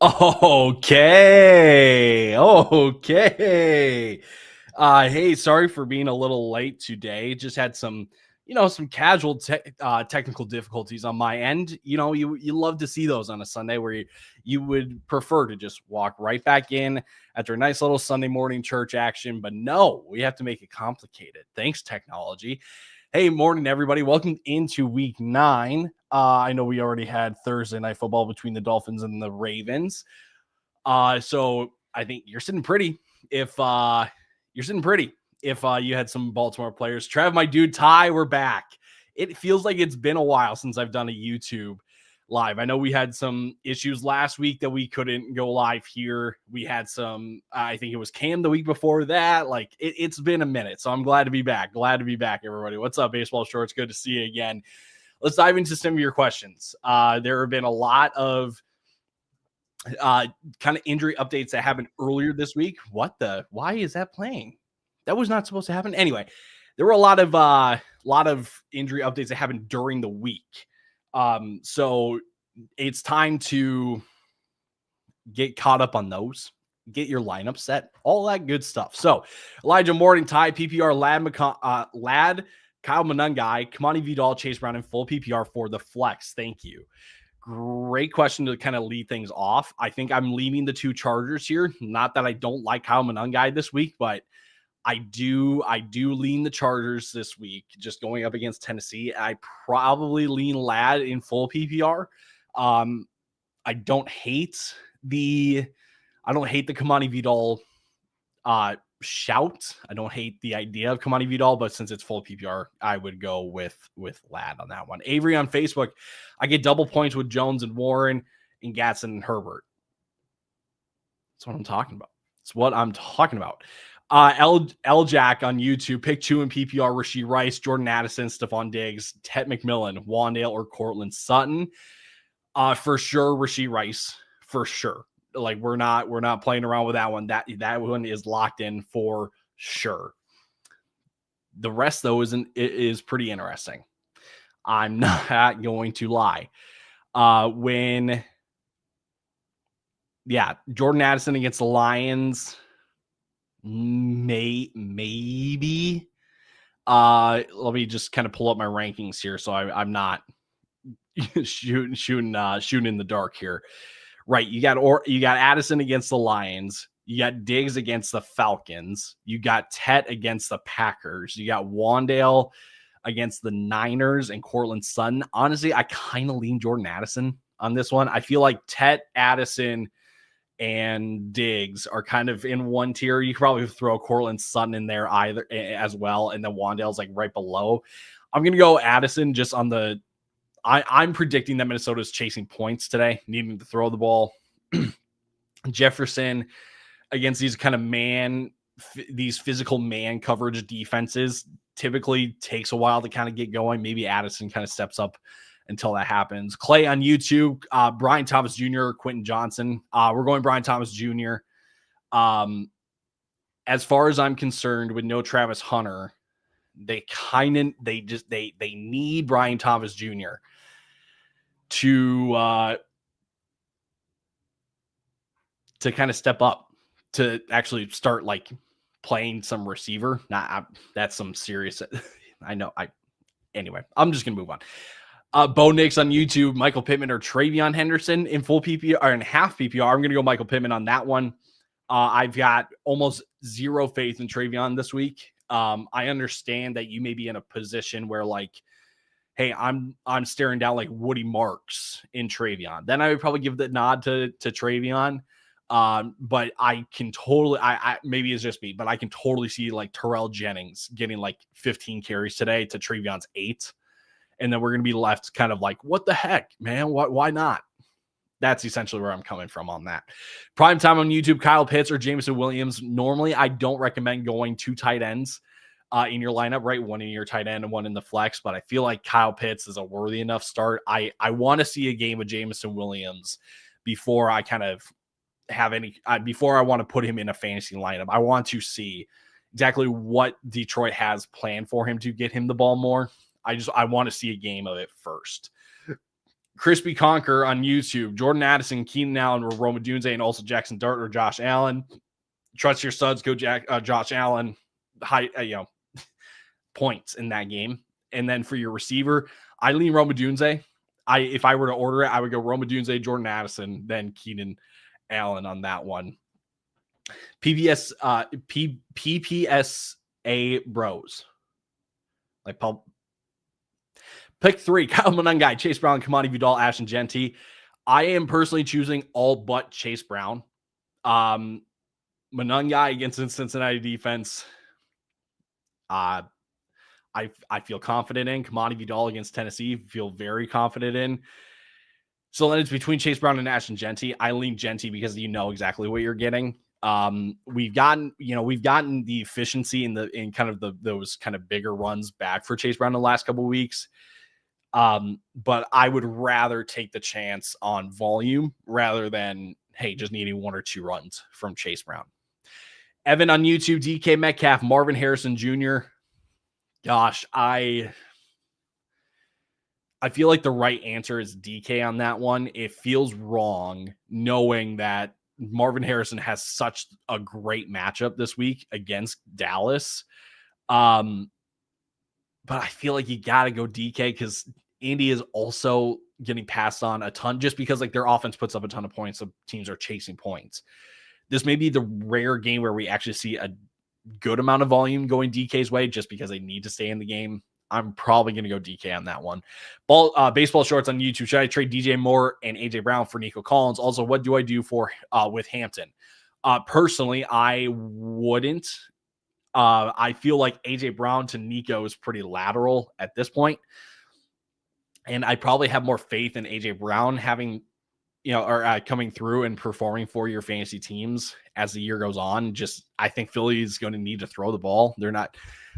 Okay. Okay. Hey, sorry for being a little late today. Just had some casual technical difficulties on my end. You love to see those on a Sunday where you would prefer to just walk right back in after a nice little Sunday morning church action. But no, we have to make it complicated. Thanks, technology. Hey, morning, everybody. Welcome into week 9. I know we already had Thursday night football between the Dolphins and the Ravens. So I think you're sitting pretty if you had some Baltimore players. Trav, my dude, Ty, we're back. It feels like it's been a while since I've done a YouTube live. I know we had some issues last week that we couldn't go live here. We had I think it was Cam the week before that. Like it's been a minute, so I'm glad to be back. Glad to be back, everybody. What's up, Baseball Shorts? Good to see you again. Let's dive into some of your questions. There have been a lot of kind of injury updates that happened earlier this week. Why is that playing? That was not supposed to happen. Anyway, there were a lot of injury updates that happened during the week. So it's time to get caught up on those, get your lineup set, all that good stuff. So Elijah Morning, Ty, PPR, Lad, Kyle Monungai, Kamani Vidal, Chase Brown, and full PPR for the flex. Thank you. Great question to kind of lead things off. I think I'm leaning the 2 Chargers here. Not that I don't like Kyle Monungai this week, but I do lean the Chargers this week, just going up against Tennessee. I probably lean Lad in full PPR. I don't hate the Kamani Vidal shout. I don't hate the idea of Kamani Vidal, but since it's full PPR, I would go with Lad on that one. Avery on Facebook, I get double points with Jones and Warren and Gatson and Herbert. That's what I'm talking about. L Jack on YouTube, pick 2 in PPR, Rashee Rice, Jordan Addison, Stephon Diggs, Ted McMillan, Wandale, or Cortland Sutton. For sure, Rashee Rice, for sure. Like we're not playing around with that one. That one is locked in for sure. The rest though is pretty interesting. I'm not going to lie. Jordan Addison against the Lions, maybe. Let me just kind of pull up my rankings here, so I'm not shooting in the dark here. Right, you got Addison against the Lions, you got Diggs against the Falcons, you got Tet against the Packers, you got Wandale against the Niners, and Cortland Sutton. Honestly, I kind of lean Jordan Addison on this one. I feel like Tet, Addison, and Diggs are kind of in one tier. You could probably throw Cortland Sutton in there either as well, and then Wandale's like right below. I'm gonna go Addison just on the. I'm predicting that Minnesota's chasing points today, needing to throw the ball. Jefferson against these kind of these physical man coverage defenses typically takes a while to kind of get going. Maybe Addison kind of steps up until that happens. Clay on YouTube, Brian Thomas Jr., Quentin Johnson. We're going Brian Thomas Jr. As far as I'm concerned, with no Travis Hunter, they need Brian Thomas Jr. to kind of step up, to actually start like playing some receiver. That's some serious. I know. Anyway, I'm just gonna move on. Bo Nix on YouTube, Michael Pittman or Travion Henderson in full PPR or in half PPR. I'm gonna go Michael Pittman on that one. I've got almost zero faith in Travion this week. I understand that you may be in a position where like, hey, I'm staring down like Woody Marks in Travion. Then I would probably give the nod to Travion. But I can totally, I maybe it's just me, but I can totally see like Terrell Jennings getting like 15 carries today to Trevion's 8. And then we're going to be left kind of like, what the heck, man? Why not? That's essentially where I'm coming from on that. Prime time on YouTube, Kyle Pitts or Jameson Williams. Normally, I don't recommend going 2 tight ends in your lineup, right? One in your tight end and one in the flex, but I feel like Kyle Pitts is a worthy enough start. I want to see a game of Jameson Williams before I kind of before I want to put him in a fantasy lineup. I want to see exactly what Detroit has planned for him to get him the ball more. I want to see a game of it first. Crispy Conquer on YouTube. Jordan Addison, Keenan Allen, or Roma Dunze, and also Jackson Dart or Josh Allen. Trust your studs. Go Josh Allen. High, points in that game. And then for your receiver, I lean Roma Dunze. If I were to order it, I would go Roma Dunze, Jordan Addison, then Keenan Allen on that one. PPSA bros. Like pick 3, Kyle Monangai, Chase Brown, Kamani Vidal, Ashton Genty. I am personally choosing all but Chase Brown. Monangai against the Cincinnati defense. I feel confident in. Kamani Vidal against Tennessee, feel very confident in. So then it's between Chase Brown and Ashton Genty. I lean Genty because you know exactly what you're getting. We've gotten the efficiency in kind of those kind of bigger runs back for Chase Brown in the last couple of weeks. But I would rather take the chance on volume rather than, hey, just needing 1 or 2 runs from Chase Brown. Evan on YouTube, DK Metcalf, Marvin Harrison Jr. Gosh, I feel like the right answer is DK on that one. It feels wrong knowing that Marvin Harrison has such a great matchup this week against Dallas. But I feel like you got to go DK because Indy is also getting passed on a ton just because like their offense puts up a ton of points. So teams are chasing points. This may be the rare game where we actually see a good amount of volume going DK's way just because they need to stay in the game. I'm probably going to go DK on that one. Baseball Shorts on YouTube. Should I trade DJ Moore and AJ Brown for Nico Collins? Also, what do I do with Hampton? Personally, I wouldn't. I feel like AJ Brown to Nico is pretty lateral at this point. And I probably have more faith in AJ Brown having, coming through and performing for your fantasy teams as the year goes on. I think Philly is going to need to throw the ball.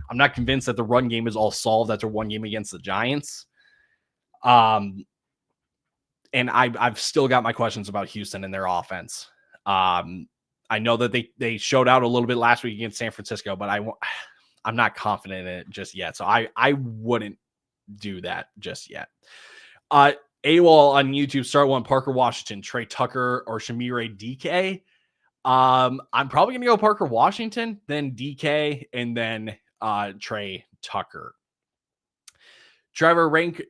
I'm not convinced that the run game is all solved after one game against the Giants. And I've still got my questions about Houston and their offense. I know that they showed out a little bit last week against San Francisco, but I'm not confident in it just yet. So I wouldn't do that just yet. AWOL on YouTube, start one, Parker Washington, Trey Tucker, or Shamire DK. I'm probably going to go Parker Washington, then DK, and then Trey Tucker. Trevor, rank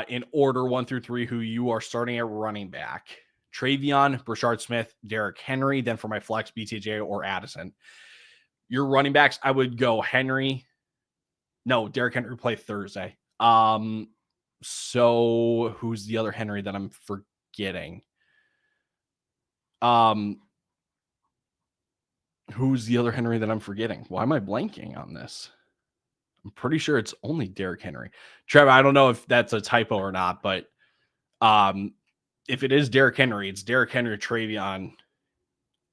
in order 1 through 3 who you are starting at running back. Travion, Brashard Smith, Derrick Henry, then for my flex, BTJ or Addison. Your running backs, I would go Henry. No, Derrick Henry play Thursday. So who's the other Henry that I'm forgetting? Who's the other Henry that I'm forgetting? Why am I blanking on this? I'm pretty sure it's only Derrick Henry. Trevor, I don't know if that's a typo or not, but if it is Derrick Henry, it's Derrick Henry, Travion.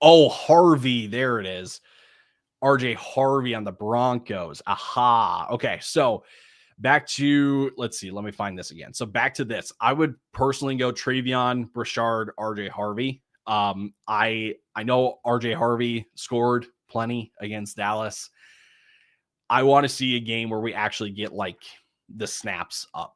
Oh, Harvey. There it is. RJ Harvey on the Broncos. Aha. Okay. So back to, let's see. Let me find this again. So back to this. I would personally go Travion, Brashard, RJ Harvey. I know RJ Harvey scored plenty against Dallas. I want to see a game where we actually get like the snaps up.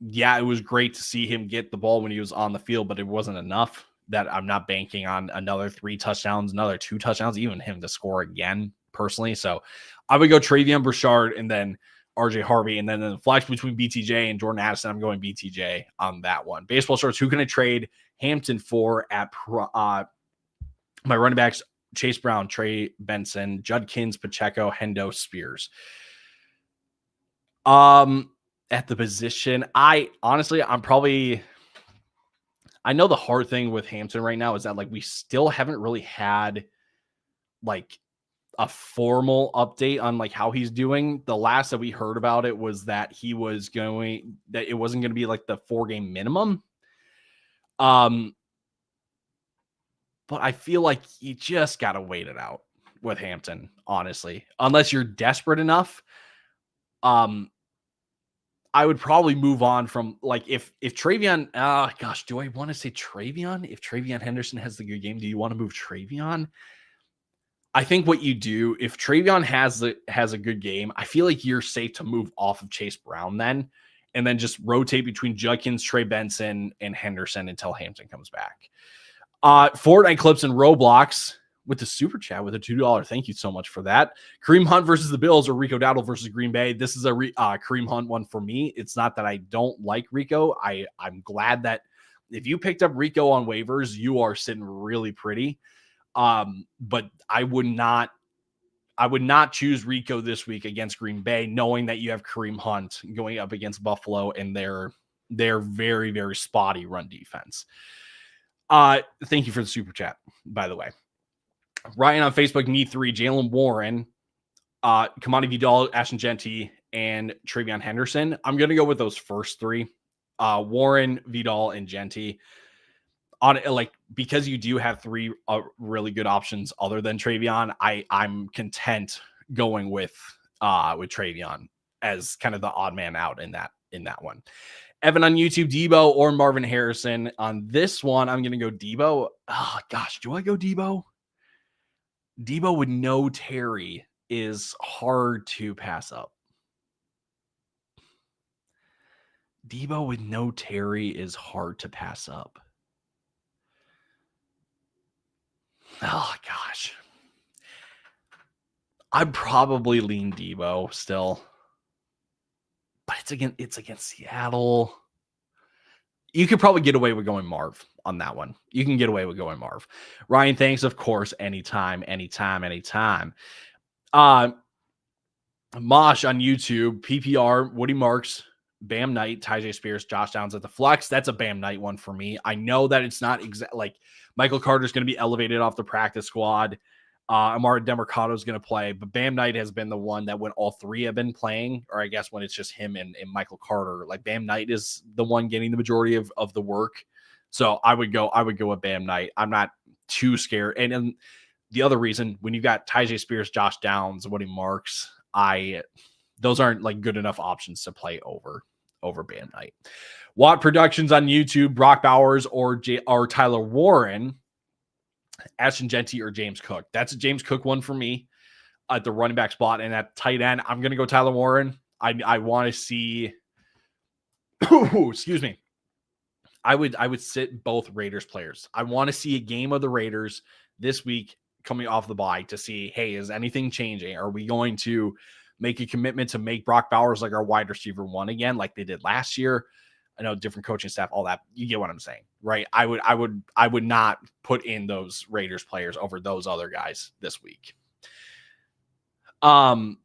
Yeah, it was great to see him get the ball when he was on the field, but it wasn't enough. That I'm not banking on another 3 touchdowns, another 2 touchdowns, even him to score again personally. So I would go Travion, Brashard, and then RJ Harvey. And then in the flex between BTJ and Jordan Addison, I'm going BTJ on that one. Baseball Shorts, who can I trade Hampton for at my running backs? Chase Brown, Trey Benson, Judkins, Pacheco, Hendo, Spears. At the position, I know the hard thing with Hampton right now is that like we still haven't really had like a formal update on like how he's doing. The last that we heard about it was that it wasn't going to be like the 4-game minimum. But I feel like you just got to wait it out with Hampton, honestly, unless you're desperate enough. I would probably move on from like if Travion, do I want to say Travion? If Travion Henderson has the good game, do you want to move Travion? I think what you do, if Travion has a good game, I feel like you're safe to move off of Chase Brown then and then just rotate between Judkins, Trey Benson, and Henderson until Hampton comes back. Fortnite clips and Roblox with the super chat with a $2. Thank you so much for that. Kareem Hunt versus the Bills or Rico Dowdle versus Green Bay. This is a Kareem Hunt one for me. It's not that I don't like Rico. I'm glad that if you picked up Rico on waivers, you are sitting really pretty. But I would not choose Rico this week against Green Bay, knowing that you have Kareem Hunt going up against Buffalo and their very, very spotty run defense. Thank you for the super chat, by the way. Ryan on Facebook, Me3, Jalen Warren, Kamani Vidal, Ashton Genty, and Travion Henderson. I'm going to go with those first three. Warren, Vidal, and Genty. Because you do have three really good options other than Travion, I'm content going with Travion as kind of the odd man out in that one. Evan on YouTube, Debo or Marvin Harrison. On this one, I'm going to go Debo. Oh, gosh, do I go Debo? Debo with no Terry is hard to pass up. Debo with no Terry is hard to pass up. Oh, gosh. I'd probably lean Debo still. But it's against Seattle. You could probably get away with going Marv on that one. You can get away with going Marv. Ryan, thanks, of course, anytime. Mosh on YouTube, PPR, Woody Marks, Bam Knight, Tyjae Spears, Josh Downs at the flex. That's a Bam Knight one for me. I know that it's not like Michael Carter's going to be elevated off the practice squad. Amara Demercado is going to play, but Bam Knight has been the one that when all three have been playing, or I guess when it's just him and Michael Carter, like Bam Knight is the one getting the majority of the work. So I would go with Bam Knight. I'm not too scared. And the other reason, when you've got Tyjae Spears, Josh Downs, Woody Marks, those aren't like good enough options to play over Bam Knight. Watt Productions on YouTube, Brock Bowers or Tyler Warren, Ashton Genty or James Cook. That's a James Cook one for me at the running back spot. And at tight end, I'm going to go Tyler Warren. I want to see, excuse me. I would sit both Raiders players. I want to see a game of the Raiders this week coming off the bye to see, hey, is anything changing? Are we going to make a commitment to make Brock Bowers like our wide receiver one again, like they did last year? I know different coaching staff, all that. You get what I'm saying, right? I would not put in those Raiders players over those other guys this week. Dowdle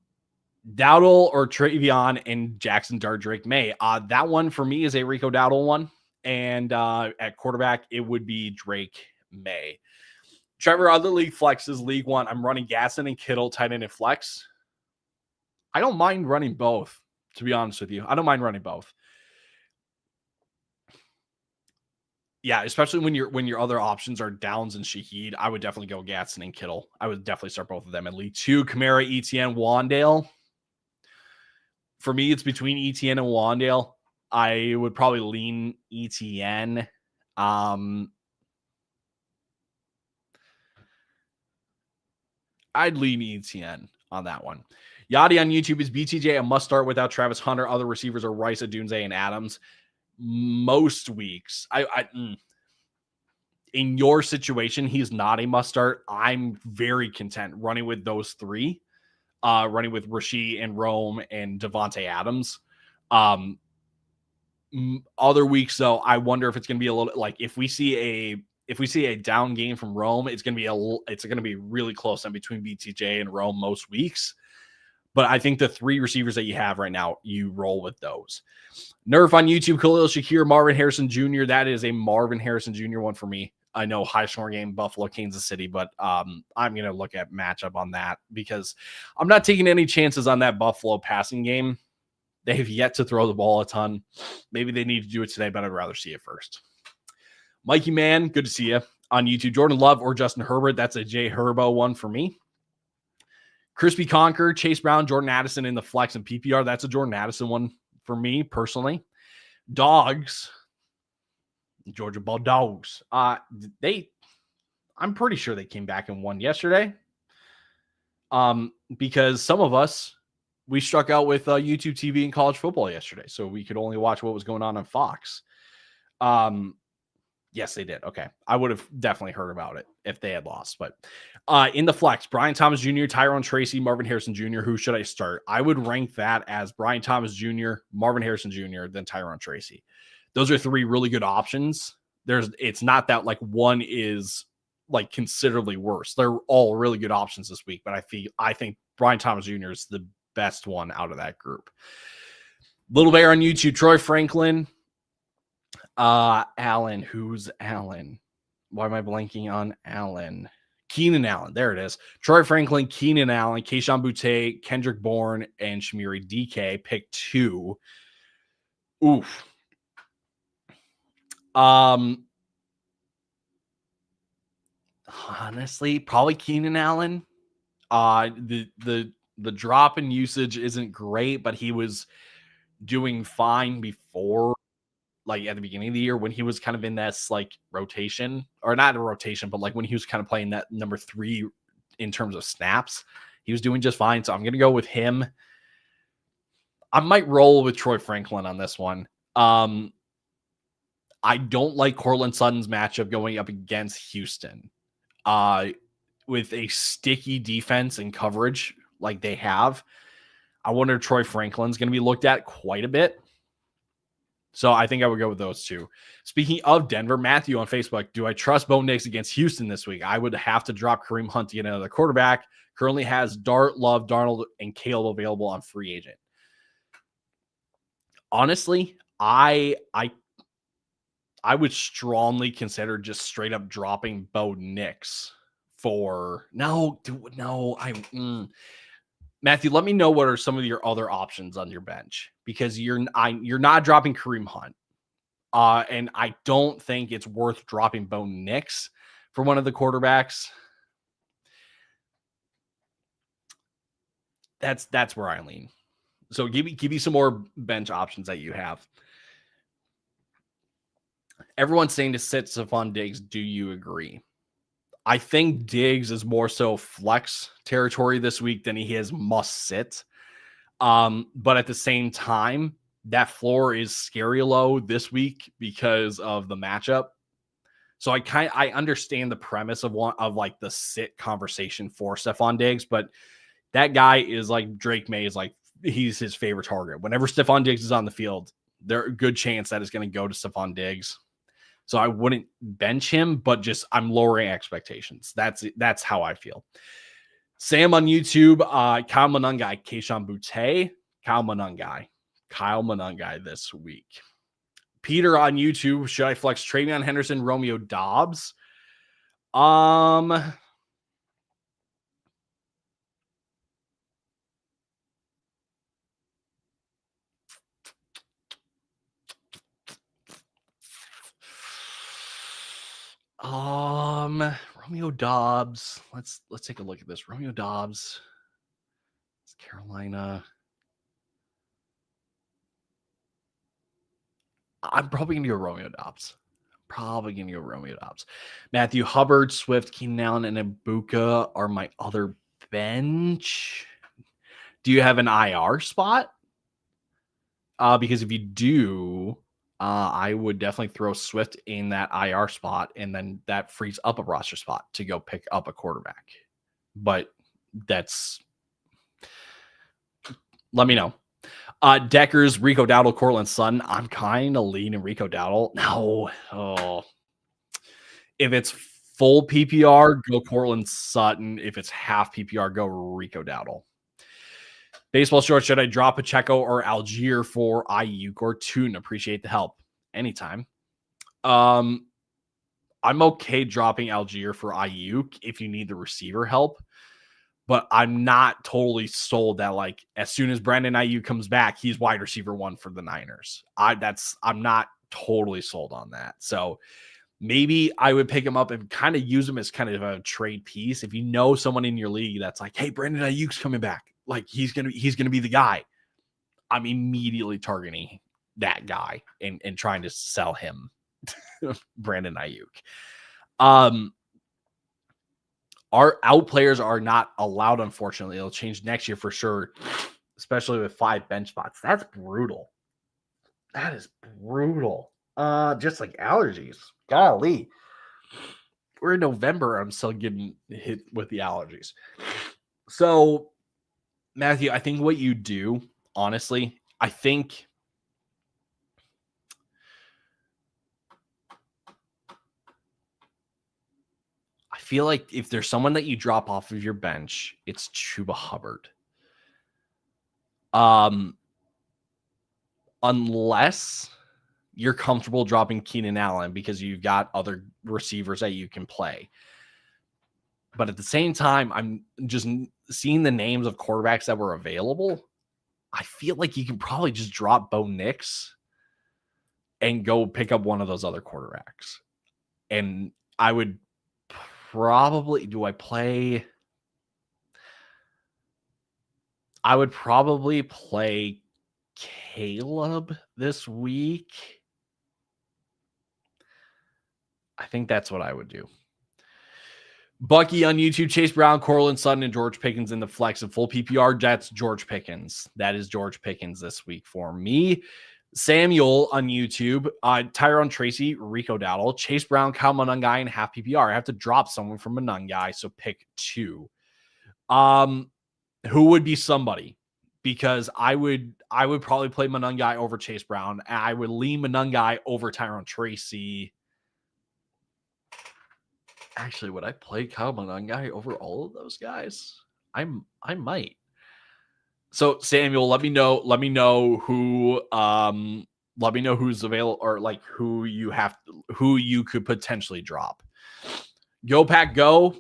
or Travion and Jackson Dart Drake May. That one for me is a Rico Dowdle one. And at quarterback, it would be Drake May. Trevor, other league flexes, League One. I'm running Gasson and Kittle, tight end and flex. I don't mind running both, to be honest with you. I don't mind running both. Yeah, especially when your other options are Downs and Shaheed, I would definitely go Gatson and Kittle. I would definitely start both of them in League 2. Kamara, Etienne, Wandale. For me, it's between Etienne and Wandale. I would probably lean Etienne. I'd lean Etienne on that one. Yachty on YouTube, is BTJ a must start without Travis Hunter? Other receivers are Rice, Adunze, and Adams. Most weeks, in your situation, he's not a must start. I'm very content running with those three, running with Rasheed and Rome and Devontae Adams. Other weeks, though, I wonder if it's going to be a little like if we see a down game from Rome, it's going to be really close in between BTJ and Rome most weeks. But I think the three receivers that you have right now, you roll with those. Nerf on YouTube, Khalil Shakir, Marvin Harrison Jr. That is a Marvin Harrison Jr. one for me. I know high scoring game, Buffalo, Kansas City, but I'm going to look at matchup on that because I'm not taking any chances on that Buffalo passing game. They have yet to throw the ball a ton. Maybe they need to do it today, but I'd rather see it first. Mikey Man, good to see you on YouTube. Jordan Love or Justin Herbert. That's a Jay Herbo one for me. Crispy Conquer, Chase Brown, Jordan Addison in the flex and PPR. That's a Jordan Addison one for me personally. Dogs, Georgia Bulldogs. I'm pretty sure they came back and won yesterday. Because some of us, we struck out with YouTube TV and college football yesterday, so we could only watch what was going on Fox. Yes, they did. Okay. I would have definitely heard about it if they had lost. But in the flex, Brian Thomas Jr., Tyrone Tracy, Marvin Harrison Jr., who should I start? I would rank that as Brian Thomas Jr., Marvin Harrison Jr., then Tyrone Tracy. Those are three really good options. It's not that like one is like considerably worse. They're all really good options this week, but I think Brian Thomas Jr. is the best one out of that group. Little Bear on YouTube, Troy Franklin. Allen. Who's Allen? Why am I blanking on Allen? Keenan Allen. There it is. Troy Franklin, Keenan Allen, Keyshawn Boutte, Kendrick Bourne, and Shamiri DK. Pick 2. Oof. Honestly, probably Keenan Allen. The drop in usage isn't great, but he was doing fine before, like at the beginning of the year when he was kind of in this like rotation, or not a rotation, but like when he was kind of playing that number 3 in terms of snaps, he was doing just fine. So I'm going to go with him. I might roll with Troy Franklin on this one. I don't like Cortland Sutton's matchup going up against Houston. With a sticky defense and coverage like they have, I wonder if Troy Franklin's going to be looked at quite a bit. So I think I would go with those two. Speaking of Denver, Matthew on Facebook, do I trust Bo Nix against Houston this week? I would have to drop Kareem Hunt to get another quarterback. Currently has Dart, Love, Darnold, and Caleb available on free agent. Honestly, I would strongly consider just straight up dropping Bo Nix for Matthew, let me know what are some of your other options on your bench, because you're not dropping Kareem Hunt. And I don't think it's worth dropping Bo Nix for one of the quarterbacks. That's where I lean. So give me some more bench options that you have. Everyone's saying to sit Stephon Diggs. Do you agree? I think Diggs is more so flex territory this week than he is must sit. But at the same time, that floor is scary low this week because of the matchup. So I understand the premise of like the sit conversation for Stephon Diggs, but that guy is like Drake May is like, he's his favorite target. Whenever Stephon Diggs is on the field, there's a good chance that is going to go to Stephon Diggs. So I wouldn't bench him, but just I'm lowering expectations. That's how I feel. Sam on YouTube, Kyle Monungai, Keyshawn Boutte, Kyle Monungai this week. Peter on YouTube, should I flex Travion Henderson, Romeo Dobbs? Romeo Dobbs. Let's take a look at this. Romeo Dobbs. It's Carolina. I'm probably gonna go Romeo Dobbs. Matthew Hubbard, Swift, Keenan Allen, and Ibuka are my other bench. Do you have an IR spot? Because if you do, I would definitely throw Swift in that IR spot, and then that frees up a roster spot to go pick up a quarterback. But let me know. Deckers, Rico Dowdle, Cortland Sutton. I'm kind of leaning Rico Dowdle. No. Oh. If it's full PPR, go Cortland Sutton. If it's half PPR, go Rico Dowdle. Baseball short, should I drop Pacheco or Algier for Ayuk or Tune? Appreciate the help. Anytime. I'm okay dropping Algier for Ayuk if you need the receiver help. But I'm not totally sold that like as soon as Brandon Ayuk comes back, he's wide receiver 1 for the Niners. I'm not totally sold on that. So maybe I would pick him up and kind of use him as kind of a trade piece. If you know someone in your league that's like, hey, Brandon Ayuk's coming back, like he's gonna be the guy, I'm immediately targeting that guy and trying to sell him Brandon Ayuk. Our out players are not allowed, unfortunately. It'll change next year for sure. especially with 5 bench spots. That's brutal. That is brutal. Just like allergies. Golly. We're in November. I'm still getting hit with the allergies. So, Matthew, I think what you do, honestly, I feel like if there's someone that you drop off of your bench, it's Chuba Hubbard. Unless you're comfortable dropping Keenan Allen because you've got other receivers that you can play. But at the same time, I'm just seeing the names of quarterbacks that were available. I feel like you can probably just drop Bo Nix and go pick up one of those other quarterbacks. And I would probably, I would probably play Caleb this week. I think that's what I would do. Bucky on YouTube, Chase Brown, Cortland Sutton, and George Pickens in the flex and full PPR. That's George Pickens. That is George Pickens this week for me. Samuel on YouTube, Tyrone Tracy, Rico Dowdle, Chase Brown, Kyle Monangai, and half PPR. I have to drop someone from Monangai, so pick 2. Who would be somebody? Because I would probably play Monangai over Chase Brown. I would lean Monangai over Tyrone Tracy. Actually, would I play Kyle Monangai over all of those guys? I might. So Samuel, let me know who who's available, or like who you could potentially drop. Go Pack Go.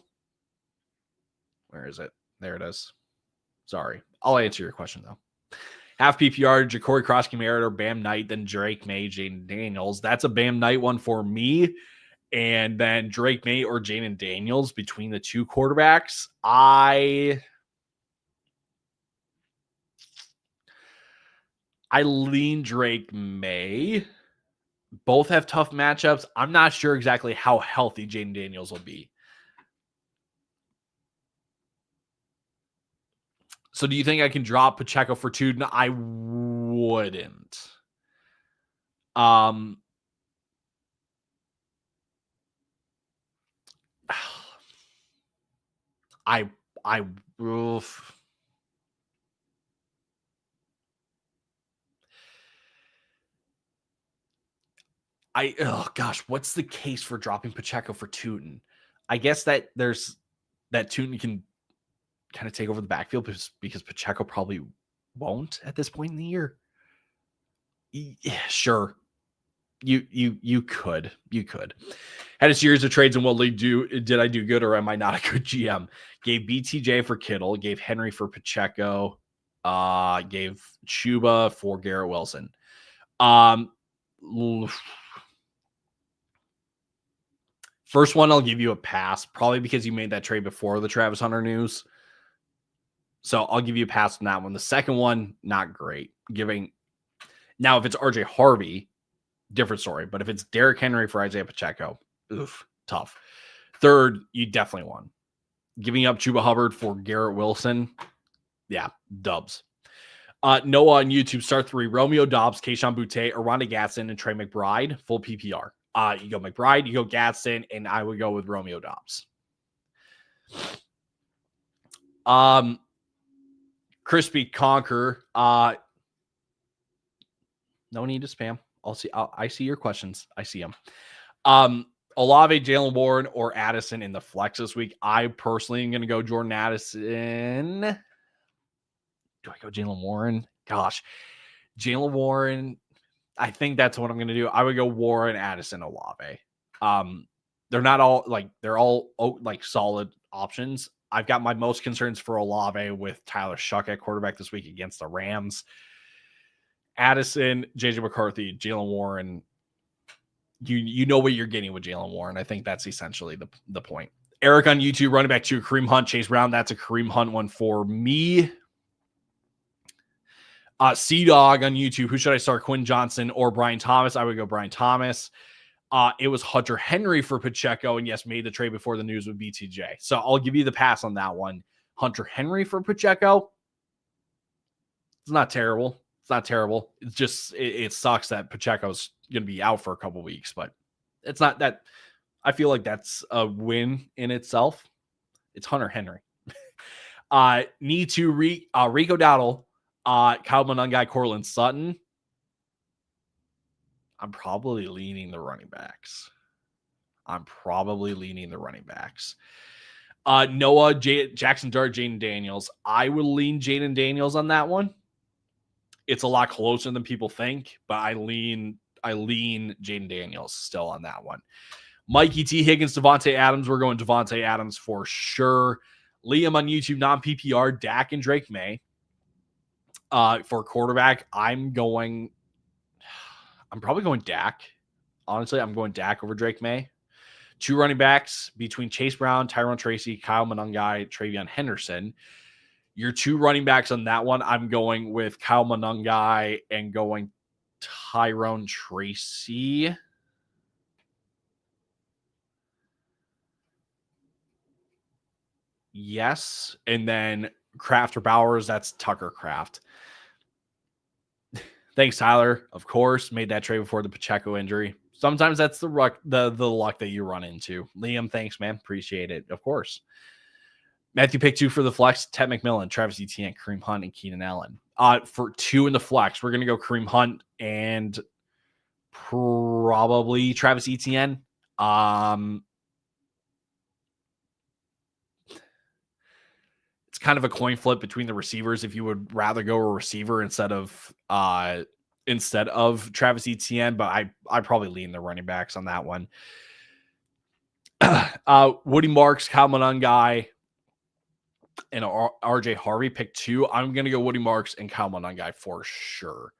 Where is it? There it is. Sorry. I'll answer your question though. Half PPR, Ja'Cory Cross-Kamara or Bam Knight, then Drake May, Jaden Daniels. That's a Bam Knight one for me. And then Drake May or Jaden Daniels between the 2 quarterbacks. I lean Drake May. Both have tough matchups. I'm not sure exactly how healthy Jaden Daniels will be. So do you think I can drop Pacheco for 2? No, I wouldn't. Oh gosh, what's the case for dropping Pacheco for Tootin? I guess that there's that Tootin can kind of take over the backfield because Pacheco probably won't at this point in the year. Yeah, sure. You could. Had a series of trades in what league did I do good or am I not a good GM? Gave BTJ for Kittle, gave Henry for Pacheco, gave Chuba for Garrett Wilson. First one, I'll give you a pass, probably because you made that trade before the Travis Hunter news. So I'll give you a pass on that one. The second one, not great. Now, if it's RJ Harvey, different story. But if it's Derrick Henry for Isaiah Pacheco, tough. Third, you definitely won. Giving up Chuba Hubbard for Garrett Wilson, yeah, dubs. Noah on YouTube, start 3. Romeo Doubs, Kayshon Boutte, Aranda Gadsden, and Trey McBride, full PPR. You go McBride, you go Gadsden, and I would go with Romeo Doubs. Crispy Conquer. No need to spam. I see your questions. I see them. Olave, Jalen Warren, or Addison in the flex this week. I personally am going to go Jordan Addison. Do I go Jalen Warren? Gosh, Jalen Warren. I think that's what I'm going to do. I would go Warren, Addison, Olave. They're not all they're all solid options. I've got my most concerns for Olave with Tyler Shuck at quarterback this week against the Rams. Addison, JJ McCarthy, Jalen Warren. You know what you're getting with Jalen Warren. I think that's essentially the point. Eric on YouTube, running back 2, Kareem Hunt, Chase Brown. That's a Kareem Hunt one for me. C-Dog on YouTube, who should I start, Quinn Johnson or Brian Thomas? I would go Brian Thomas. It was Hunter Henry for Pacheco, and yes, made the trade before the news with BTJ. So I'll give you the pass on that one. Hunter Henry for Pacheco. It's not terrible. It's not terrible. It's just it sucks that Pacheco's going to be out for a couple weeks, but it's not that. I feel like that's a win in itself. It's Hunter Henry. Need to Rico Dowdle, Kyle Monangai, Cortland Sutton. I'm probably leaning the running backs. Noah, Jackson Dart, Jaden Daniels. I would lean Jaden Daniels on that one. It's a lot closer than people think, but I lean Jaden Daniels still on that one. Mikey T. Higgins, Devontae Adams. We're going Devontae Adams for sure. Liam on YouTube, non-PPR, Dak and Drake May. For quarterback, I'm probably going Dak. Honestly, I'm going Dak over Drake May. 2 running backs between Chase Brown, Tyrone Tracy, Kyle Monangai, Travion Henderson. Your 2 running backs on that one, I'm going with Kyle Monangai and going Tyrone Tracy. Yes. And then Kraft or Bowers, that's Tucker Kraft. Thanks, Tyler. Of course, made that trade before the Pacheco injury. Sometimes that's the luck that you run into. Liam, thanks, man. Appreciate it. Of course. Matthew pick 2 for the flex. Ted McMillan, Travis Etienne, Kareem Hunt, and Keenan Allen. For 2 in the flex, we're going to go Kareem Hunt and probably Travis Etienne. It's kind of a coin flip between the receivers. If you would rather go a receiver instead of Travis Etienne, but I probably lean the running backs on that one. Woody Marks, Kyle Monangai, and RJ Harvey pick 2. I'm going to go Woody Marks and Kyle Monangai for sure.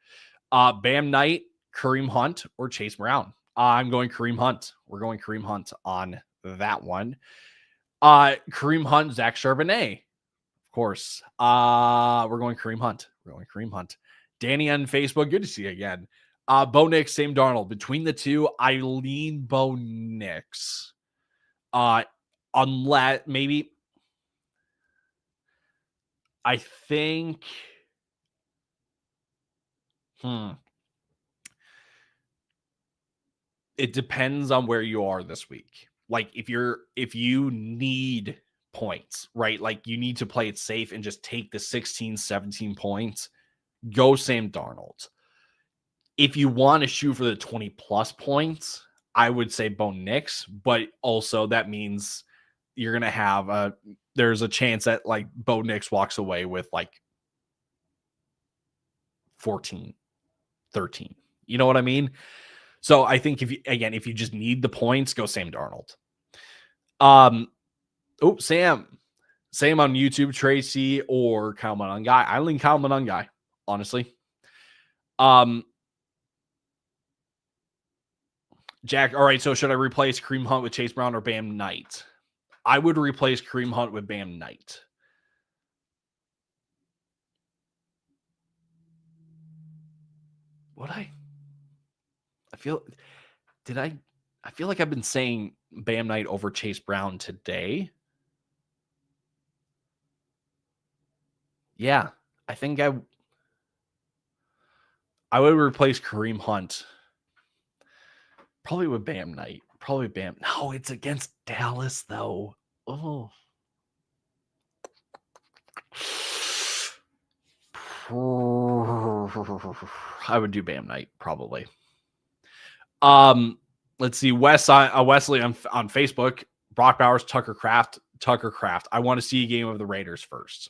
Bam Knight, Kareem Hunt, or Chase Brown. I'm going Kareem Hunt. We're going Kareem Hunt on that one. Kareem Hunt, Zach Charbonnet. Of course. We're going Kareem Hunt. Danny on Facebook. Good to see you again. Bo Nix, Sam Darnold. Between the 2, I lean Bo Nix. Unless maybe I think it depends on where you are this week. Like if you need points, right? Like you need to play it safe and just take the 16, 17 points, go Sam Darnold. If you want to shoot for the 20 plus points, I would say Bo Nix, but also that means you're going to have there's a chance that like Bo Nix walks away with like 14, 13. You know what I mean? So I think if you just need the points, go Sam Darnold. Sam on YouTube, Tracy or Kyle Monangai. I lean Kyle Monangai, honestly. Jack, all right, so should I replace Kareem Hunt with Chase Brown or Bam Knight? I would replace Kareem Hunt with Bam Knight. I feel like I've been saying Bam Knight over Chase Brown today. Yeah, I think I would replace Kareem Hunt probably with Bam Knight. Probably Bam. No, it's against Dallas though. Oh. I would do Bam Knight probably. Let's see. Wesley on Facebook. Brock Bowers, Tucker Kraft. I want to see a game of the Raiders first.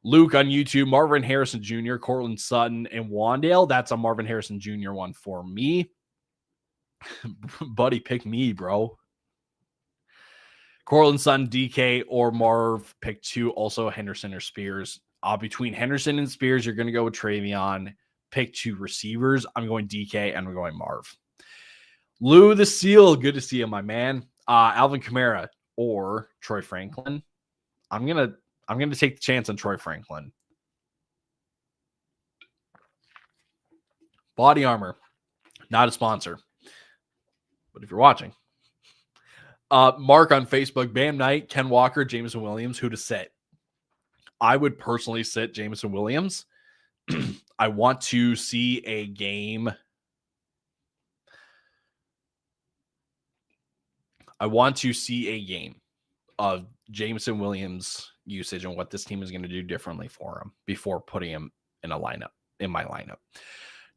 Luke on YouTube. Marvin Harrison Jr., Cortland Sutton, and Wandale. That's a Marvin Harrison Jr. one for me. Buddy, pick me, bro. Cortland Sutton, DK, or Marv. Pick 2. Also Henderson or Spears. Between Henderson and Spears, you're going to go with Travion. Pick 2 receivers. I'm going DK and we're going Marv. Lou the Seal. Good to see you, my man. Alvin Kamara or Troy Franklin. I'm gonna take the chance on Troy Franklin. Body Armor, not a sponsor, but if you're watching, Mark on Facebook, Bam Knight, Ken Walker, Jameson Williams, who to sit? I would personally sit Jameson Williams I want to see a game. I want to see a game of Jameson Williams usage and what this team is going to do differently for him before putting him in my lineup.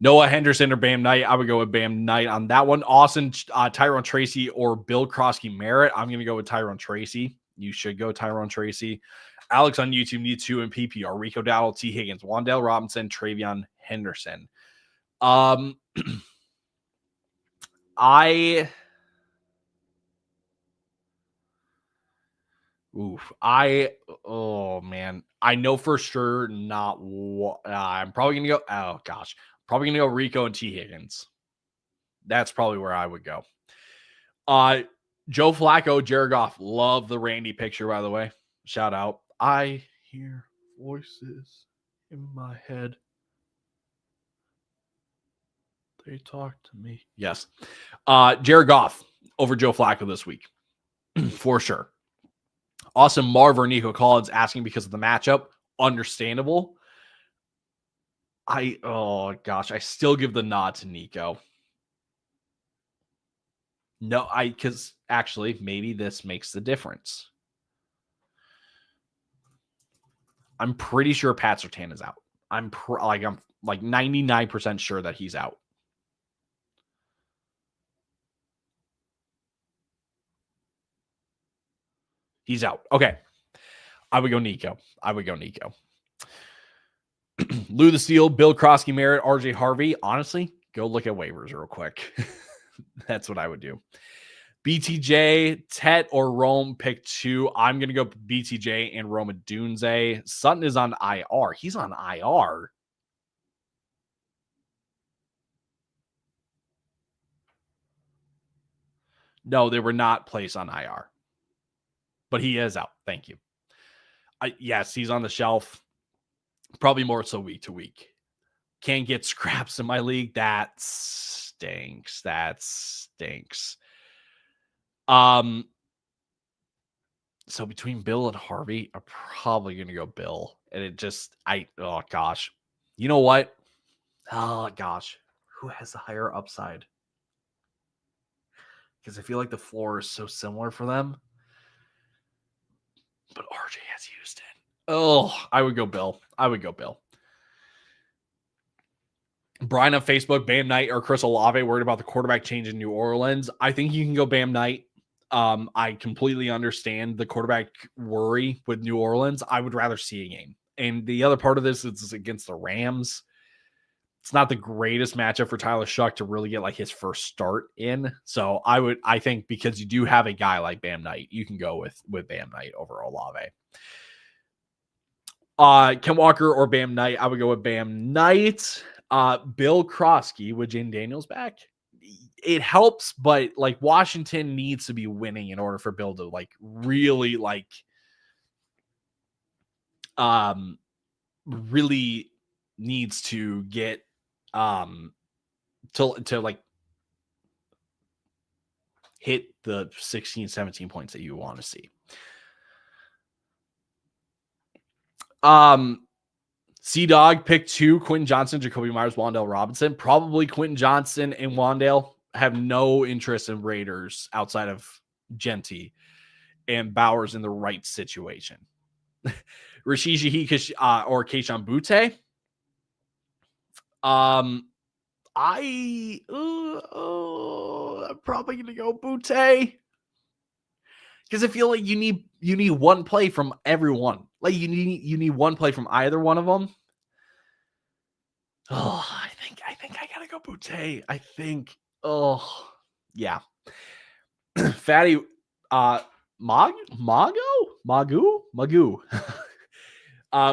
Noah Henderson or Bam Knight. I would go with Bam Knight on that one. Austin, Tyrone Tracy or Bill Krosky Merritt. I'm going to go with Tyrone Tracy. You should go Tyrone Tracy. Alex on YouTube needs 2 in PPR. Rico Dowdle, T. Higgins, Wan'Dale Robinson, Travion Henderson. Oh man. I know for sure not what I'm probably going to go. Probably going to go Rico and T. Higgins. That's probably where I would go. Joe Flacco, Jared Goff. Love the Randy picture, by the way. Shout out. I hear voices in my head. They talk to me. Yes. Jared Goff over Joe Flacco this week. For sure. Awesome. Marver, Nico Collins asking because of the matchup. Understandable. I still give the nod to Nico. No, because actually, maybe this makes the difference. I'm pretty sure Pat Surtain is out. I'm like 99% sure that he's out. He's out. Okay. I would go Nico. Lou the Steel, Bill Krosky Merritt, RJ Harvey. Honestly, go look at waivers real quick. That's what I would do. BTJ, Tet, or Rome, pick 2. I'm going to go BTJ and Rome Dunze. Sutton is on IR. He's on IR. No, they were not placed on IR. But he is out. Thank you. Yes, he's on the shelf. Probably more so week to week. Can't get scraps in my league. That stinks. So between Bill and Harvey, I'm probably going to go Bill. And oh gosh. You know what? Oh gosh. Who has the higher upside? Because I feel like the floor is so similar for them. But RJ has Houston. Oh, I would go Bill. Brian on Facebook, Bam Knight or Chris Olave, worried about the quarterback change in New Orleans. I think you can go Bam Knight. I completely understand the quarterback worry with New Orleans. I would rather see a game. And the other part of this is against the Rams. It's not the greatest matchup for Tyler Shuck to really get like his first start in. So I think because you do have a guy like Bam Knight, you can go with Bam Knight over Olave. Ken Walker or Bam Knight, I would go with Bam Knight. Bill Krosky with Jane Daniels back. It helps, but like Washington needs to be winning in order for Bill to like really really needs to get to like hit the 16, 17 points that you want to see. C-Dog, pick 2, Quentin Johnson, Jacoby Myers, Wan'Dale Robinson. Probably Quentin Johnson and Wan'Dale. Have no interest in Raiders outside of Genty and Bowers in the right situation. Rashid Shaheed or Keyshawn Butte. I'm probably gonna go Butte because I feel like you need one play from everyone. Like you need one play from either one of them. Oh, I think I gotta go Butte. I think. Oh, yeah. Fatty, Magoo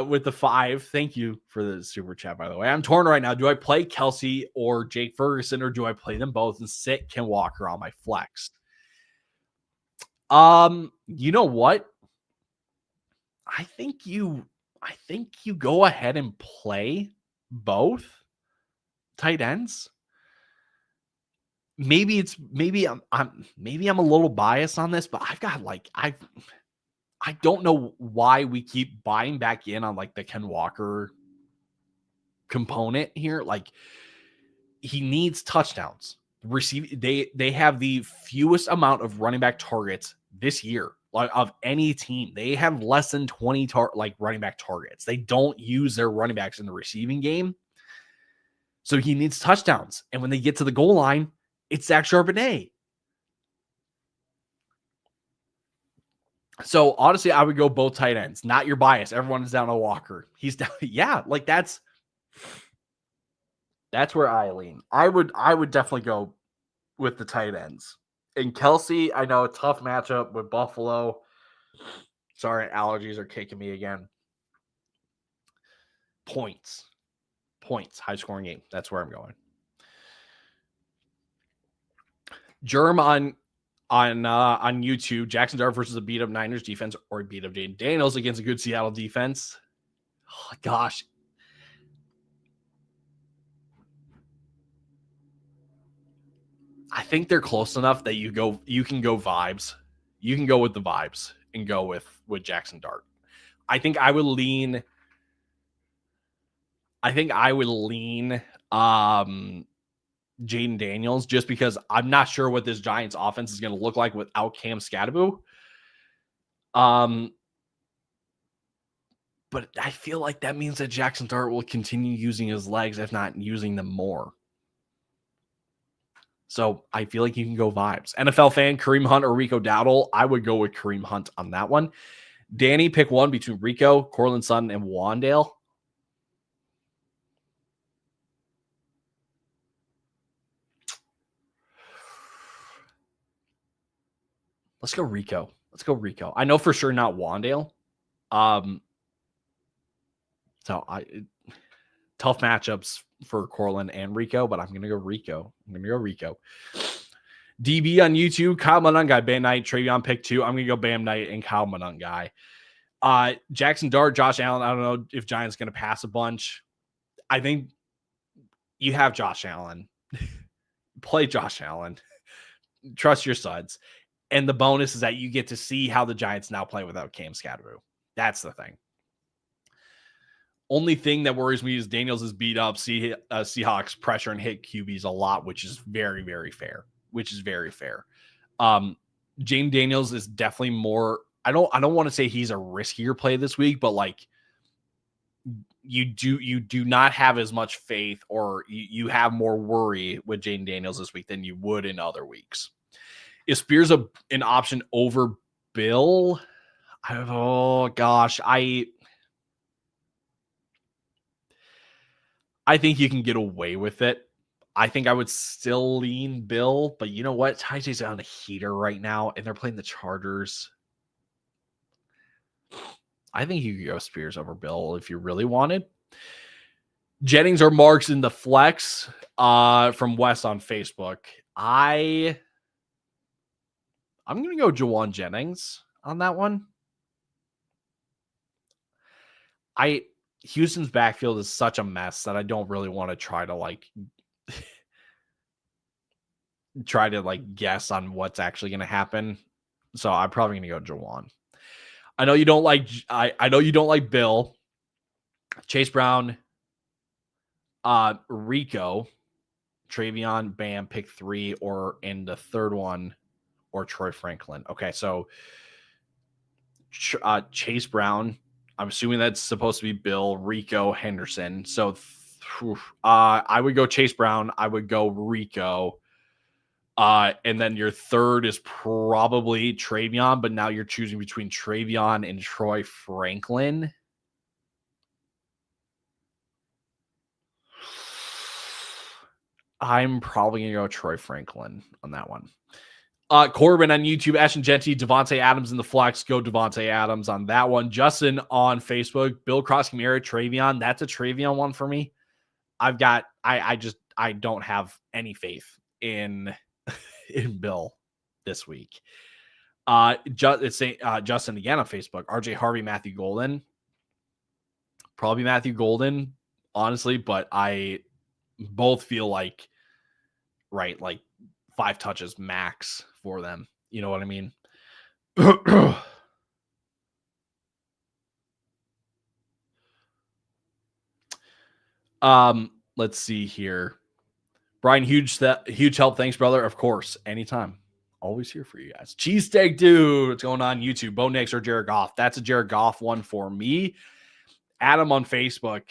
with the 5. Thank you for the super chat, by the way. I'm torn right now. Do I play Kelsey or Jake Ferguson, or do I play them both and sit Ken Walker on my flex? You know what? I think you go ahead and play both tight ends. Maybe I'm a little biased on this, but I've got I don't know why we keep buying back in on like the Ken Walker component here. Like, he needs touchdowns. They have the fewest amount of running back targets this year, like of any team. They have less than 20 running back targets. They don't use their running backs in the receiving game. So he needs touchdowns. And when they get to the goal line, it's Zach Charbonnet. So honestly, I would go both tight ends. Not your bias. Everyone is down on Walker. He's down. Yeah, like that's where I lean. I would definitely go with the tight ends. And Kelsey, I know, a tough matchup with Buffalo. Sorry, allergies are kicking me again. Points, high scoring game. That's where I'm going. Germ on YouTube, Jackson Dart versus a beat up Niners defense or a beat up Jaden Daniels against a good Seattle defense. Oh, gosh. I think they're close enough that you can go vibes. You can go with the vibes and go with Jackson Dart. I think I would lean Jaden Daniels just because I'm not sure what this Giants offense is going to look like without Cam Scadaboo. But I feel like that means that Jackson Dart will continue using his legs, if not using them more. So I feel like you can go vibes. NFL fan, Kareem Hunt or Rico Dowdle. I would go with Kareem Hunt on that one. Danny, pick one between Rico, Courtland Sutton, and Wandale. Let's go Rico. I know for sure not Wandale. So tough matchups for Courtland and Rico, but I'm going to go Rico. DB on YouTube, Kyle Monungai, Bam Knight, Travion pick 2. I'm going to go Bam Knight and Kyle Monungai. Jackson Dart, Josh Allen. I don't know if Giants going to pass a bunch. I think you have Josh Allen. Play Josh Allen. Trust your suds. And the bonus is that you get to see how the Giants now play without Cam Scadaboo. That's the thing. Only thing that worries me is Daniels is beat up. Seahawks pressure and hit QBs a lot, which is very, very fair. James Daniels is definitely more. I don't want to say he's a riskier play this week, but like you do not have as much faith, or you have more worry with Jaden Daniels this week than you would in other weeks. Is Spears an option over Bill? Oh gosh, I think you can get away with it. I think I would still lean Bill, but you know what? Tyja's on a heater right now, and they're playing the Chargers. I think you could go Spears over Bill if you really wanted. Jennings or Marks in the flex from Wes on Facebook. I'm going to go Jawan Jennings on that one. Houston's backfield is such a mess that I don't really want to try to guess on what's actually going to happen. So I'm probably going to go Jawan. I know you don't like I know you don't like Bill. Chase Brown, Rico, Travion, Bam, pick 3, or in the third one, or Troy Franklin. Okay, so Chase Brown, I'm assuming that's supposed to be Bill, Rico, Henderson. So I would go Chase Brown. I would go Rico. And then your third is probably Travion, but now you're choosing between Travion and Troy Franklin. I'm probably going to go Troy Franklin on that one. Corbin on YouTube, Ashton Genty, Devontae Adams in the flex. Go Devontae Adams on that one. Justin on Facebook, Bill Cross Kamara, Travion. That's a Travion one for me. I don't have any faith in Bill this week. Justin again on Facebook, RJ Harvey, Matthew Golden. Probably Matthew Golden, honestly, but I both feel like 5 touches max for them. You know what I mean? Let's see here. Brian, huge help. Thanks, brother. Of course, anytime. Always here for you guys. Cheesesteak dude, what's going on YouTube? Bo Nix or Jared Goff? That's a Jared Goff one for me. Adam on Facebook.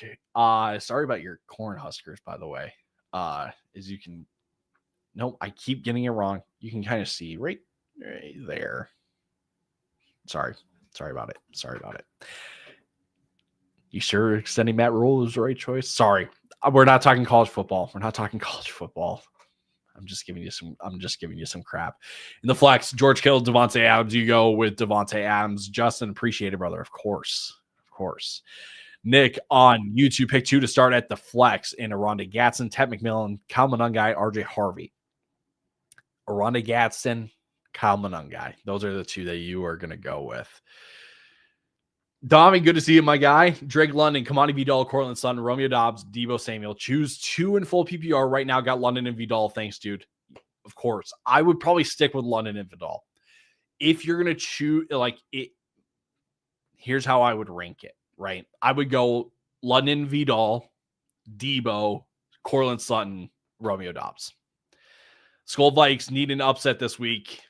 Sorry about your Cornhuskers, by the way. As you can, nope, I keep getting it wrong. You can kind of see right there. Sorry about it. You sure extending Matt Rule is the right choice? Sorry, we're not talking college football. I'm just giving you some crap. In the flex, George Kittle, Devontae Adams. You go with Devontae Adams. Justin, appreciate it, brother. Of course. Nick on YouTube, pick 2 to start at the flex in Aronda Gatson, Ted McMillan, Kyle Monangai, RJ Harvey. Aronda Gatson, Kyle Monangai. Those are the 2 that you are going to go with. Dommy, good to see you, my guy. Drake London, Kamani Vidal, Cortland Sutton, Romeo Dobbs, Debo Samuel. Choose 2 in full PPR right now. Got London and Vidal. Thanks, dude. Of course. I would probably stick with London and Vidal. If you're going to choose, here's how I would rank it, right? I would go London, Vidal, Debo, Cortland Sutton, Romeo Dobbs. Skull Vikes need an upset this week.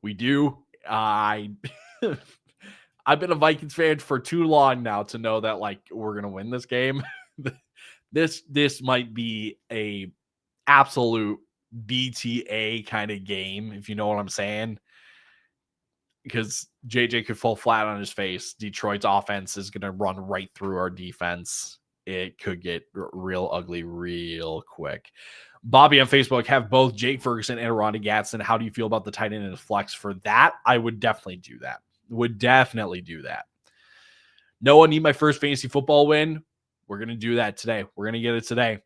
We do. I've been a Vikings fan for too long now to know that we're gonna win this game. This might be a absolute BTA kind of game, if you know what I'm saying. Because JJ could fall flat on his face. Detroit's offense is gonna run right through our defense. It could get real ugly real quick. Bobby on Facebook, have both Jake Ferguson and Aronda Gatson. How do you feel about the tight end and the flex for that? I would definitely do that. Noah, need my first fantasy football win. We're going to do that today. We're going to get it today.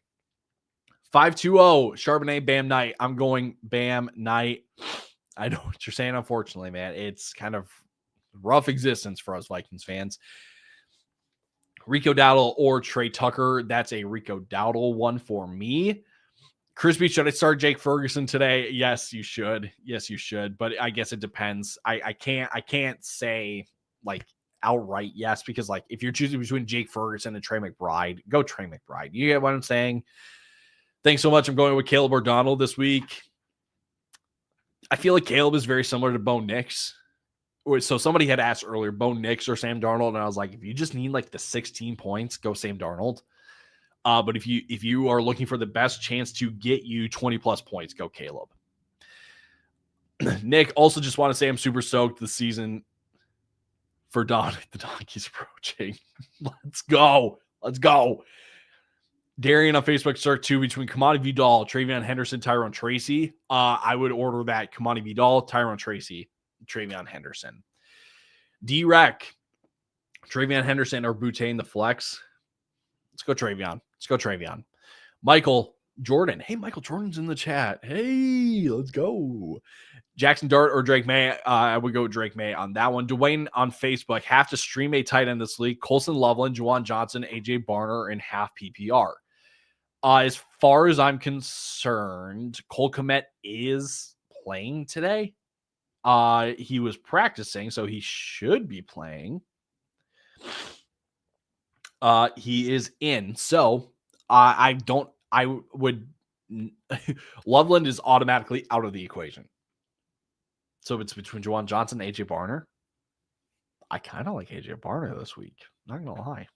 520, Charbonnet, Bam Knight. I'm going Bam Knight. I know what you're saying, unfortunately, man. It's kind of rough existence for us Vikings fans. Rico Dowdle or Trey Tucker. That's a Rico Dowdle one for me. Crispy, should I start Jake Ferguson today? Yes, you should. But I guess it depends. I can't say outright yes, because if you're choosing between Jake Ferguson and Trey McBride, go Trey McBride. You get what I'm saying? Thanks so much. I'm going with Caleb O'Donnell this week. I feel like Caleb is very similar to Bo Nix. So somebody had asked earlier, Bo Nix or Sam Darnold, and I was like, if you just need the 16 points, go Sam Darnold. But if you are looking for the best chance to get you 20 plus points, go Caleb. Nick, also just want to say I'm super stoked this season for Don. The donkey's approaching. Let's go. Darian on Facebook, start 2 between Kamani Vidal, Travion Henderson, Tyrone Tracy. I would order that Kamani Vidal, Tyrone Tracy, Travion Henderson. D-Rec, Travion Henderson or Boutte in the flex. Let's go Travion. Michael Jordan. Hey, Michael Jordan's in the chat. Hey, let's go. Jackson Dart or Drake May. I would go Drake May on that one. Dwayne on Facebook. Have to stream a tight end this league. Colson Loveland, Juwan Johnson, AJ Barner, and half PPR. As far as I'm concerned, Cole Kmet is playing today. He was practicing, so he should be playing. He is in. So Loveland is automatically out of the equation. So it's between Juwan Johnson and AJ Barner. I kind of like AJ Barner this week. Not gonna lie.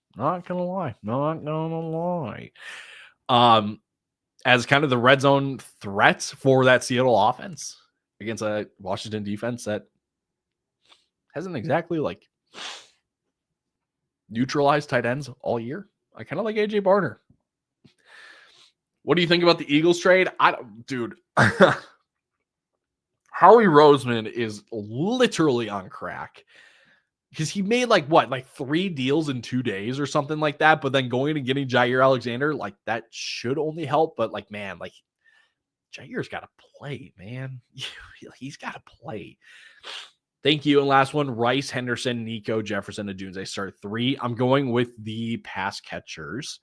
As kind of the red zone threats for that Seattle offense against a Washington defense that hasn't exactly neutralized tight ends all year. I kind of like AJ Barner. What do you think about the Eagles trade? Dude. Howie Roseman is literally on crack because he made 3 deals in 2 days or something like that. But then going and getting Jair Alexander, that should only help. But Jair's got to play, man. He's got to play. Thank you. And last one, Rice, Henderson, Nico, Jefferson, Adunze start 3. I'm going with the pass catchers.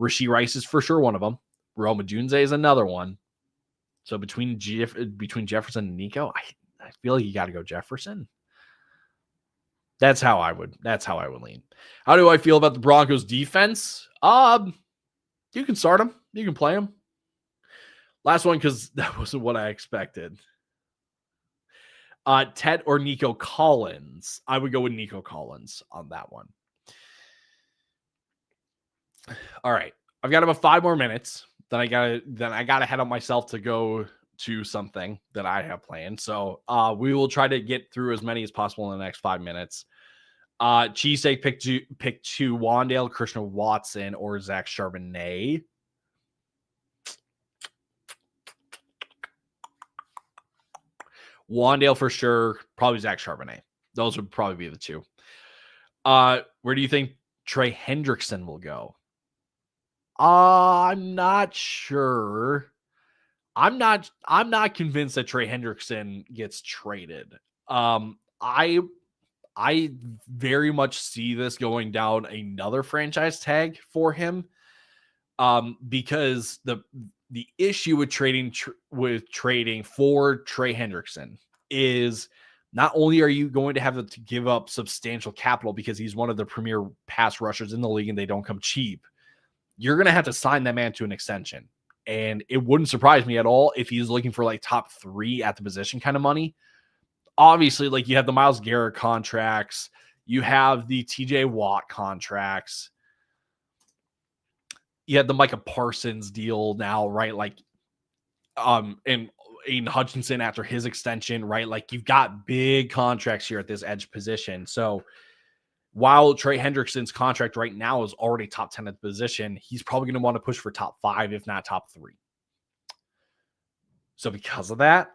Rashee Rice is for sure one of them. Rome Adunze is another one. So between Jefferson and Nico, I feel like you got to go Jefferson. That's how I would lean. How do I feel about the Broncos defense? You can start them. You can play them. Last one, because that wasn't what I expected. Ted or Nico Collins? I would go with Nico Collins on that one. All right. I've got about 5 more minutes. Then I gotta head up myself to go to something that I have planned. So we will try to get through as many as possible in the next 5 minutes. Cheesesteak pick two, Wandale, Christian Watson, or Zach Charbonnet. Wandale for sure. Probably Zach Charbonnet. Those would probably be the two. Where do you think Trey Hendrickson will go? I'm not sure. I'm not convinced that Trey Hendrickson gets traded. I very much see this going down another franchise tag for him. Because the issue with trading for Trey Hendrickson is not only are you going to have to give up substantial capital because he's one of the premier pass rushers in the league and they don't come cheap, you're going to have to sign that man to an extension. And it wouldn't surprise me at all if he's looking for like top 3 at the position kind of money. Obviously, like you have the Myles Garrett contracts, you have the TJ Watt contracts, you have the Micah Parsons deal now, right? Like, and Aiden Hutchinson after his extension, right? Like you've got big contracts here at this edge position. So while Trey Hendrickson's contract right now is already top 10 at the position, he's probably going to want to push for top 5, if not top 3. So because of that,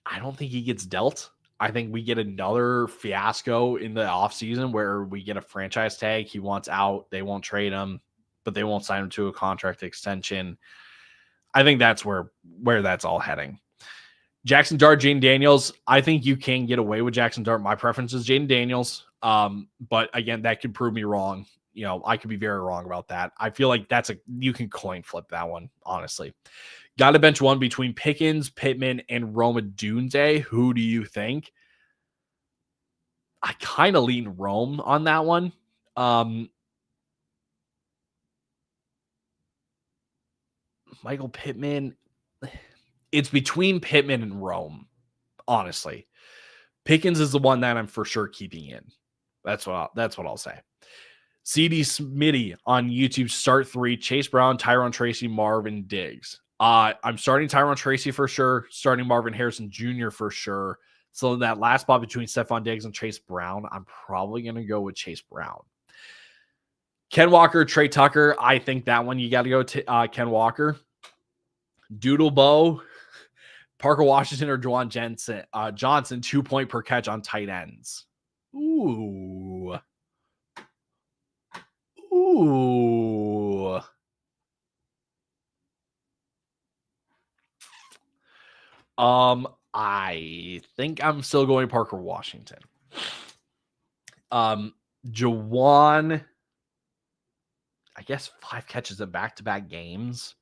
I don't think he gets dealt. I think we get another fiasco in the offseason where we get a franchise tag. He wants out. They won't trade him, but they won't sign him to a contract extension. I think that's where that's all heading. Jackson Dart, Jaden Daniels. I think you can get away with Jackson Dart. My preference is Jaden Daniels. But again, that could prove me wrong. You know, I could be very wrong about that. I feel like you can coin flip that one, honestly. Got to bench one between Pickens, Pittman, and Rome Odunze. Who do you think? I kind of lean Rome on that one. Michael Pittman. It's between Pittman and Rome, honestly. Pickens is the one that I'm for sure keeping in. That's what I'll say. CD Smitty on YouTube, start 3, Chase Brown, Tyron Tracy, Marvin Diggs. I'm starting Tyron Tracy for sure, starting Marvin Harrison Jr. for sure. So in that last spot between Stephon Diggs and Chase Brown, I'm probably going to go with Chase Brown. Ken Walker, Trey Tucker. I think that one you got to go to Ken Walker. Doodle Bow, Parker Washington or Juwan Johnson, 2 point per catch on tight ends. Ooh. I think I'm still going Parker Washington. Juwan, I guess 5 catches in back-to-back games.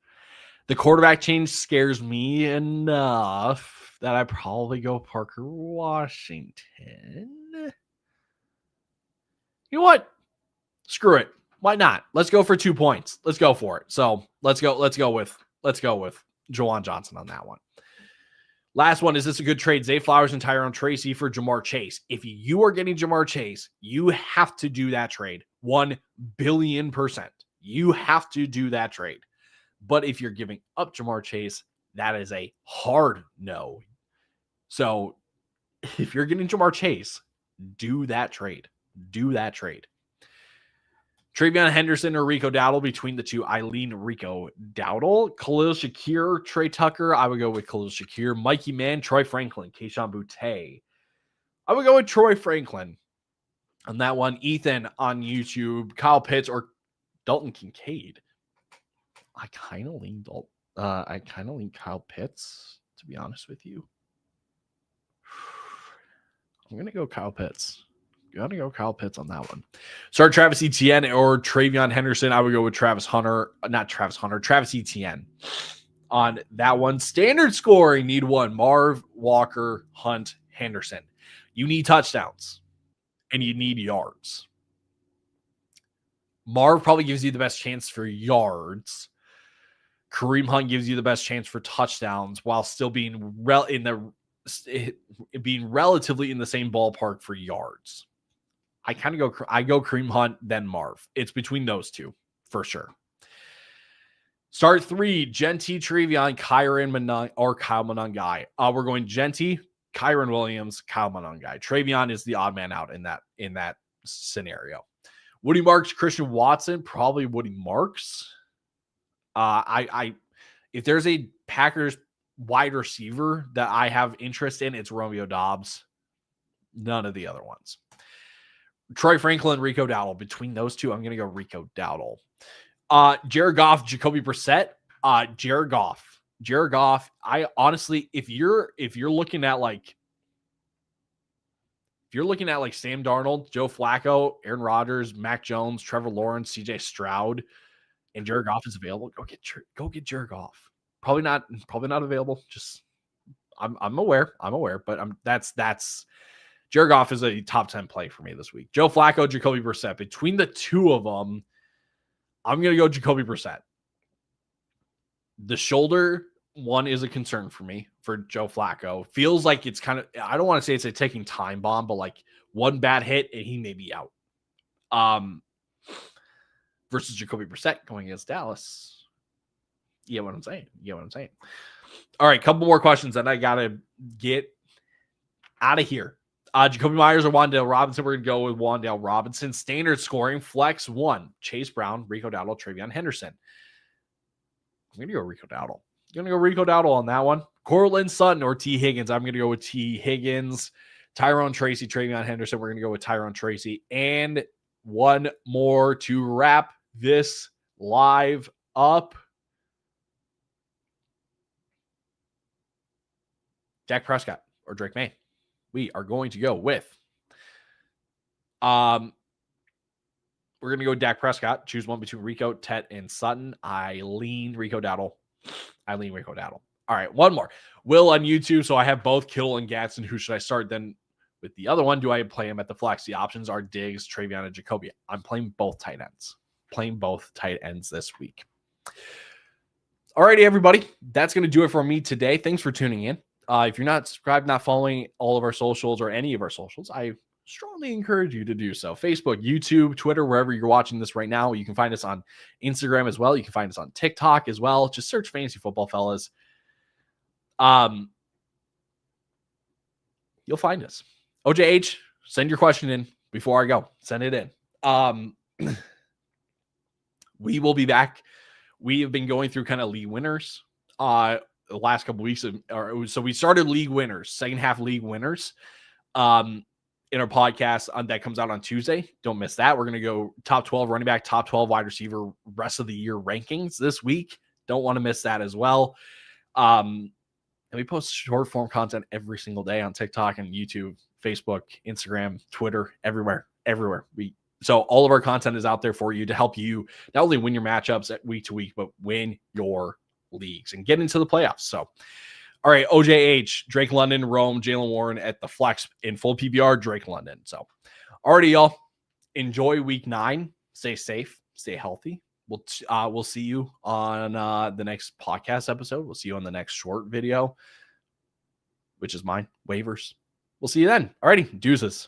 The quarterback change scares me enough that I probably go Parker Washington. You know what? Screw it. Why not? Let's go for 2 points. Let's go for it. So let's go with Juwan Johnson on that one. Last one. Is this a good trade? Zay Flowers and Tyron Tracy for Jamar Chase. If you are getting Jamar Chase, you have to do that trade. 1 billion %. You have to do that trade. But if you're giving up Jamar Chase, that is a hard no. So if you're getting Jamar Chase, do that trade. Do that trade. Travion Henderson or Rico Dowdle. Between the two, I lean Rico Dowdle. Khalil Shakir, Trey Tucker. I would go with Khalil Shakir. Mikey Mann, Troy Franklin, Kayshon Boutte. I would go with Troy Franklin on that one. Ethan on YouTube, Kyle Pitts or Dalton Kincaid. I kind of lean Kyle Pitts, to be honest with you. I'm going to go Kyle Pitts. Got to go Kyle Pitts on that one. Start Travis Etienne or Travion Henderson. I would go with Travis Etienne on that one. Standard scoring, need 1. Marv, Walker, Hunt, Henderson. You need touchdowns. and you need yards. Marv probably gives you the best chance for yards. Kareem Hunt gives you the best chance for touchdowns while still being being relatively in the same ballpark for yards. I go Kareem Hunt, then Marv. It's between those two for sure. Start 3, Genty, Trevion, Kyron, Kyle Monangai. We're going Genty, Kyron Williams, Kyle Monangai. Trevion is the odd man out in that scenario. Woody Marks, Christian Watson, probably Woody Marks. If there's a Packers wide receiver that I have interest in, it's Romeo Doubs. None of the other ones. Troy Franklin, Rico Dowdle. Between those two, I'm going to go Rico Dowdle. Jared Goff, Jacoby Brissett. Jared Goff. I honestly, if you're looking at like Sam Darnold, Joe Flacco, Aaron Rodgers, Mac Jones, Trevor Lawrence, CJ Stroud, and Jared Goff is available, go get Jared Goff. Probably not available. Just I'm aware, but that's Jared Goff is a top 10 play for me this week. Joe Flacco, Jacoby Brissett. Between the two of them, I'm going to go Jacoby Brissett. The shoulder one is a concern for me for Joe Flacco. Feels like it's kind of, I don't want to say it's a ticking time bomb, but like one bad hit and he may be out. Versus Jacoby Brissett going against Dallas. You get what I'm saying? All right, couple more questions that I got to get out of here. Jacoby Myers or Wan'Dale Robinson? We're going to go with Wan'Dale Robinson. Standard scoring, flex 1. Chase Brown, Rico Dowdle, Travion Henderson. I'm going to go Rico Dowdle on that one. Cortland Sutton or T. Higgins? I'm going to go with T. Higgins. Tyrone Tracy, Travion Henderson. We're going to go with Tyrone Tracy. And one more to wrap this live up. Dak Prescott or Drake May? We are going to go with we're going to go Dak Prescott. Choose one between Rico, Tet, and Sutton. I lean Rico Dowdle. All right, one more. Will on YouTube. So I have both Kittle and Gadsden. Who should I start? Then with the other one, do I play him at the flex? The options are Diggs, Travion, and Jacoby. I'm playing both tight ends this week. All righty, everybody. That's going to do it for me today. Thanks for tuning in. If you're not subscribed, not following all of our socials or any of our socials, I strongly encourage you to do so. Facebook, YouTube, Twitter, wherever you're watching this right now. You can find us on Instagram as well. You can find us on TikTok as well. Just search Fantasy Football Fellas. You'll find us. OJH, send your question in before I go. Send it in. We will be back. We have been going through kind of league winners. The last couple of weeks. So we started league winners, second half league winners in our podcast that comes out on Tuesday. Don't miss that. We're going to go top 12 running back, top 12 wide receiver, rest of the year rankings this week. Don't want to miss that as well. And we post short form content every single day on TikTok and YouTube, Facebook, Instagram, Twitter, everywhere. So all of our content is out there for you to help you not only win your matchups at week to week, but win your leagues and get into the playoffs. So, all right, OJH, Drake London, Rome, Jalen Warren at the flex in full PPR, Drake London. So, alrighty, y'all. Enjoy week 9. Stay safe, stay healthy. We'll see you on the next podcast episode. We'll see you on the next short video, which is mine, waivers. We'll see you then. Alrighty, deuces.